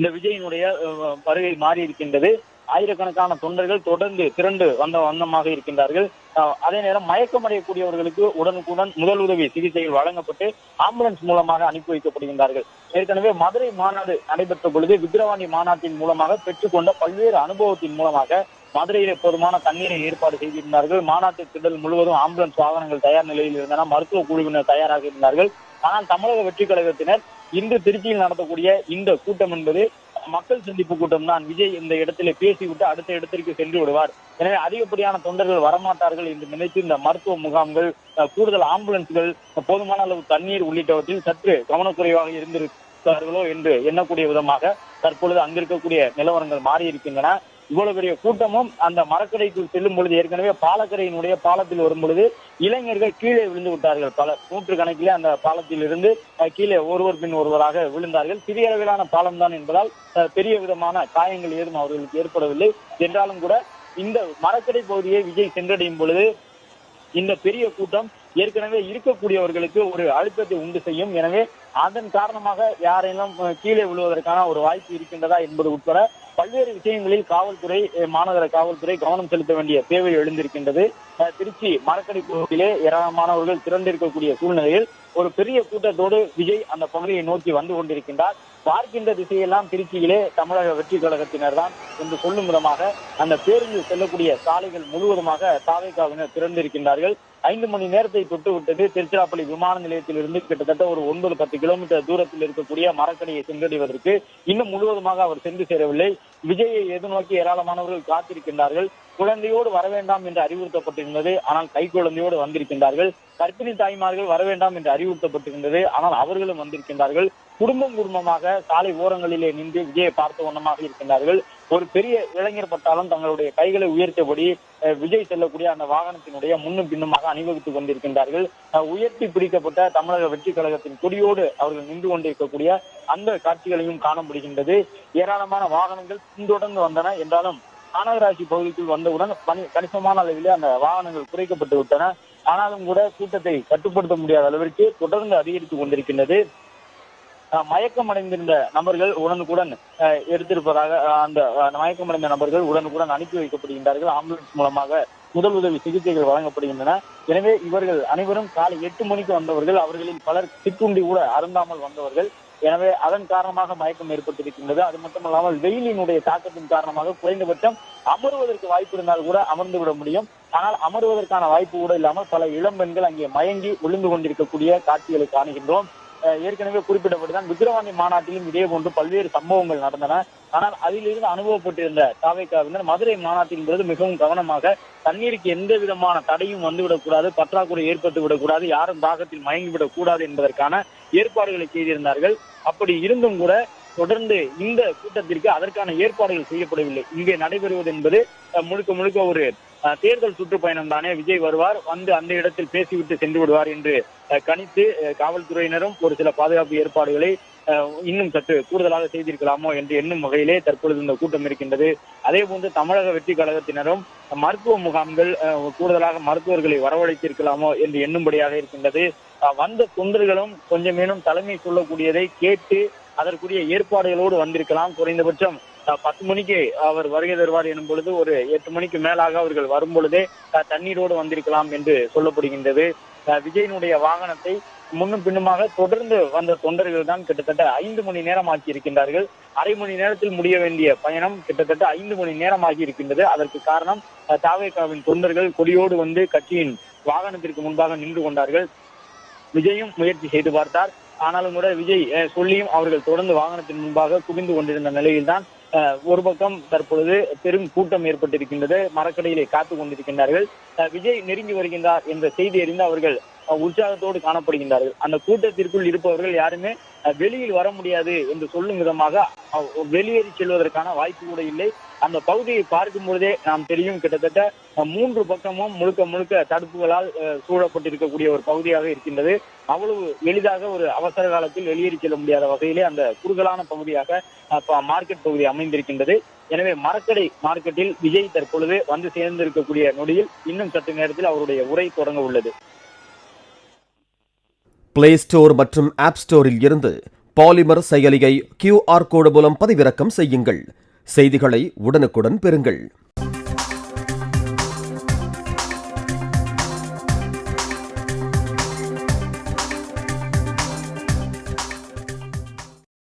இந்த விஜயினுடைய வருகை மாறி இருக்கின்றது. ஆயிரக்கணக்கான தொண்டர்கள் தொடர்ந்து திரண்டு வண்ணமாக இருக்கின்றார்கள். அதே நேரம் மயக்கமடையக்கூடியவர்களுக்கு உடனுக்குடன் முதல் உதவி சிகிச்சைகள் வழங்கப்பட்டு ஆம்புலன்ஸ் மூலமாக அனுப்பி வைக்கப்படுகின்றார்கள். ஏற்கனவே மதுரை மாநாடு நடைபெற்ற பொழுது விக்கிரவாண்டி மாநாட்டின் மூலமாக பெற்றுக்கொண்ட பல்வேறு அனுபவத்தின் மூலமாக மதுரையிலே போதுமான தண்ணீரை ஏற்பாடு செய்திருந்தார்கள். மாநாட்டு திடல் முழுவதும் ஆம்புலன்ஸ் வாகனங்கள் தயார் நிலையில் இருந்தன. மருத்துவ குழுவினர் தயாராக இருந்தார்கள். ஆனால் தமிழக வெற்றி கழகத்தினர் இன்று திருச்சியில் நடத்தக்கூடிய இந்த கூட்டம் என்பது மக்கள் சந்திப்பு கூட்டம் தான். விஜய் இந்த இடத்திலே பேசிவிட்டு அடுத்த இடத்திற்கு சென்று விடுவார், எனவே அதிகப்படியான தொண்டர்கள் வரமாட்டார்கள் என்று நினைத்து இந்த மருத்துவ முகாம்கள், கூடுதல் ஆம்புலன்ஸ்கள், போதுமான அளவு தண்ணீர் உள்ளிட்டவற்றில் சற்று கவனக்குறைவாக இருந்திருக்கிறார்களோ என்று எண்ணக்கூடிய விதமாக தற்பொழுது அங்கிருக்கக்கூடிய நிலவரங்கள் மாறி இருக்கின்றன. இவ்வளவு பெரிய கூட்டமும் அந்த மரக்கடைக்குள் செல்லும் பொழுது ஏற்கனவே பாலக்கரையினுடைய பாலத்தில் வரும் பொழுது இளைஞர்கள் கீழே விழுந்து விட்டார்கள். பல நூற்று கணக்கிலே அந்த பாலத்தில் இருந்து கீழே ஒருவர் பின் ஒருவராக விழுந்தார்கள். சிறிய அளவிலான பாலம் தான் என்பதால் பெரிய விதமான காயங்கள் ஏதும் அவர்களுக்கு ஏற்படவில்லை. என்றாலும் கூட இந்த மரக்கடை பகுதியை விஜய் சென்றடையும் பொழுது இந்த பெரிய கூட்டம் ஏற்கனவே இருக்கக்கூடியவர்களுக்கு ஒரு அழுத்தத்தை உண்டு செய்யும். எனவே அதன் காரணமாக யாரெல்லாம் கீழே விழுவதற்கான ஒரு வாய்ப்பு இருக்கின்றதா என்பது உட்பட பல்வேறு விஷயங்களில் காவல்துறை, மாநகர காவல்துறை கவனம் செலுத்த வேண்டிய தேவை எழுந்திருக்கின்றது. திருச்சி மரக்கடை பகுதியிலே ஏராளமானவர்கள் திரண்டிருக்கக்கூடிய சூழ்நிலையில் ஒரு பெரிய கூட்டத்தோடு விஜய் அந்த பகுதியை நோக்கி வந்து கொண்டிருக்கின்றார். பார்க்கின்ற திசையெல்லாம் திருச்சியிலே தமிழக வெற்றி கழகத்தினர் தான் என்று சொல்லும் விதமாக அந்த பேருந்து செல்லக்கூடிய சாலைகள் முழுவதுமாக தாவேகாவினர் திரண்டிருக்கின்றார்கள். 5 மணி நேரத்தை தொட்டு விட்டது. திருச்சிராப்பள்ளி விமான நிலையத்திலிருந்து கிட்டத்தட்ட ஒரு 9-10 கிலோமீட்டர் தூரத்தில் இருக்கக்கூடிய மரக்கடையை சென்றடைவதற்கு இன்னும் முழுவதுமாக அவர் சென்று சேரவில்லை. விஜயை எதிர்நோக்கி ஏராளமானவர்கள் காத்திருக்கின்றார்கள். குழந்தையோடு வர வேண்டாம் என்று அறிவுறுத்தப்பட்டிருந்தது, ஆனால் கை குழந்தையோடு வந்திருக்கின்றார்கள். கர்ப்பிணி தாய்மார்கள் வர வேண்டாம் என்று அறிவுறுத்தப்பட்டிருந்தது, ஆனால் அவர்களும் வந்திருக்கின்றார்கள். குடும்பமாக சாலை ஓரங்களிலே நின்று விஜயை பார்த்த வண்ணமாக இருக்கின்றார்கள். ஒரு பெரிய இளைஞர் பட்டாலும் தங்களுடைய கைகளை உயர்த்தபடி விஜய் செல்லக்கூடிய அந்த வாகனத்தினுடைய முன்னும் பின்னுமாக அணிவகுத்துக் கொண்டிருக்கின்றார்கள். உயர்த்தி பிடிக்கப்பட்ட தமிழக வெற்றி கழகத்தின் கொடியோடு அவர்கள் நின்று கொண்டிருக்கக்கூடிய அந்த காட்சிகளையும் காண முடிகின்றது. ஏராளமான வாகனங்கள் பின்தொடர்ந்து வந்தன. என்றாலும் மாநகராட்சி பகுதிக்குள் வந்தவுடன் கணிசமான அளவிலே அந்த வாகனங்கள் குறைக்கப்பட்டு விட்டன. ஆனாலும் கூட கூட்டத்தை கட்டுப்படுத்த முடியாத அளவிற்கு தொடர்ந்து அதிகரித்துக் கொண்டிருக்கின்றது. மயக்கம் அடைந்திருந்த நபர்கள் உடனுக்குடன் எடுத்திருப்பதாக அந்த மயக்கமடைந்த நபர்கள் உடனுக்குடன் அனுப்பி வைக்கப்படுகின்றார்கள். ஆம்புலன்ஸ் மூலமாக முதல் உதவி சிகிச்சைகள் வழங்கப்படுகின்றன. எனவே இவர்கள் அனைவரும் காலை 8 மணிக்கு வந்தவர்கள். அவர்களில் பலர் சிற்றுண்டி கூட அருந்தாமல் வந்தவர்கள். எனவே அதன் காரணமாக மயக்கம் ஏற்பட்டிருக்கின்றது. அது மட்டுமல்லாமல் வெயிலினுடைய தாக்கத்தின் காரணமாக குறைந்தபட்சம் அமருவதற்கு வாய்ப்பு இருந்தால் கூட அமர்ந்து விட முடியும். ஆனால் அமருவதற்கான வாய்ப்பு கூட இல்லாமல் பல இளம் பெண்கள் அங்கே மயங்கி விழுந்து கொண்டிருக்கக்கூடிய காட்சிகளை காணுகின்றோம். ஏற்கனவே குறிப்பிட்டபடிதான் விக்கிரவாண்டி மாநாட்டிலும் இதே போன்று பல்வேறு சம்பவங்கள் நடந்தன. ஆனால் அதிலிருந்து அனுபவப்பட்டிருந்த தாவேகாவினர் மதுரை மாநாட்டின் போது மிகவும் கவனமாக தண்ணீருக்கு எந்த விதமான தடையும் வந்துவிடக்கூடாது, பற்றாக்குறை ஏற்பட்டு விடக்கூடாது, யாரும் தாகத்தில் மயங்கிவிடக் கூடாது என்பதற்கான ஏற்பாடுகளை செய்திருந்தார்கள். அப்படி இருந்தும் கூட தொடர்ந்து இந்த கூட்டத்திற்கு அதற்கான ஏற்பாடுகள் செய்யப்படவில்லை. இங்கே நடைபெறுவது என்பது முழுக்க முழுக்க ஒரு தேர்தல் சுற்றுப்பயணம் தானே. விஜய் வருவார், வந்து அந்த இடத்தில் பேசிவிட்டு சென்று விடுவார் என்று கணித்து காவல்துறையினரும் ஒரு சில பாதுகாப்பு ஏற்பாடுகளை இன்னும் சற்று கூடுதலாக செய்திருக்கலாமோ என்று எண்ணும் வகையிலே தற்பொழுது இந்த கூட்டம் இருக்கின்றது. அதே போன்று தமிழக வெற்றி கழகத்தினரும் மருத்துவ முகாம்கள், கூடுதலாக மருத்துவர்களை வரவழைத்திருக்கலாமோ என்று எண்ணும்படியாக இருக்கின்றது. வந்த தொண்டர்களும் கொஞ்சமேனும் தலைமை சொல்லக்கூடியதை கேட்டு அதற்குரிய ஏற்பாடுகளோடு வந்திருக்கலாம். குறைந்தபட்சம் 10 மணிக்கு அவர் வருகை தருவார் எனும் பொழுது ஒரு 8 மணிக்கு மேலாக அவர்கள் வரும் பொழுதே தண்ணீரோடு வந்திருக்கலாம் என்று சொல்லப்படுகின்றது. விஜயனுடைய வாகனத்தை முன்னும் பின்னுமாக தொடர்ந்து வந்த தொண்டர்கள் தான் கிட்டத்தட்ட 5 மணி நேரம் ஆக்கி இருக்கின்றார்கள். அரை மணி நேரத்தில் முடிய வேண்டிய பயணம் கிட்டத்தட்ட 5 மணி நேரம் ஆகி இருக்கின்றது. அதற்கு காரணம் தாவேகாவின் தொண்டர்கள் கொடியோடு வந்து கட்சியின் வாகனத்திற்கு முன்பாக நின்று கொண்டார்கள். விஜயும் முயற்சி செய்து பார்த்தார். ஆனாலும் கூட விஜய் சொல்லியும் அவர்கள் தொடர்ந்து வாகனத்தின் முன்பாக குவிந்து கொண்டிருந்த நிலையில்தான் ஒரு பக்கம் தற்பொழுது பெரும் கூட்டம் ஏற்பட்டிருக்கின்றது. மரக்கடையிலே காத்துக் கொண்டிருக்கின்றார்கள். விஜய் நெருங்கி வருகின்றார் என்ற செய்தி அறிந்து அவர்கள் உற்சாகத்தோடு காணப்படுகின்றார்கள். அந்த கூட்டத்திற்குள் இருப்பவர்கள் யாருமே வெளியில் வர முடியாது என்று சொல்லும் விதமாக வெளியேறி செல்வதற்கான வாய்ப்பு கூட இல்லை. அந்த பகுதியை பார்க்கும் பொழுதே நாம் தெரியும், கிட்டத்தட்ட 3 பக்கமும் முழுக்க முழுக்க தடுப்புகளால் சூழப்பட்டிருக்கக்கூடிய ஒரு பகுதியாக இருக்கின்றது. அவ்வளவு எளிதாக ஒரு அவசர காலத்தில் வெளியேறி செல்ல முடியாத வகையிலே அந்த குறுகலான பகுதியாக மார்க்கெட் பகுதி அமைந்திருக்கின்றது. எனவே மரக்கடை மார்க்கெட்டில் விஜய் தற்பொழுது வந்து சேர்ந்திருக்கக்கூடிய நொடியில் இன்னும் சற்று நேரத்தில் அவருடைய உரை தொடங்க உள்ளது. பிளே ஸ்டோர் மற்றும் ஆப் ஸ்டோரில் இருந்து பாலிமர் செயலியை QR கோடு மூலம் பதிவிறக்கம் செய்யுங்கள். செய்திகளை உடனுக்குடன் பெறுங்கள்.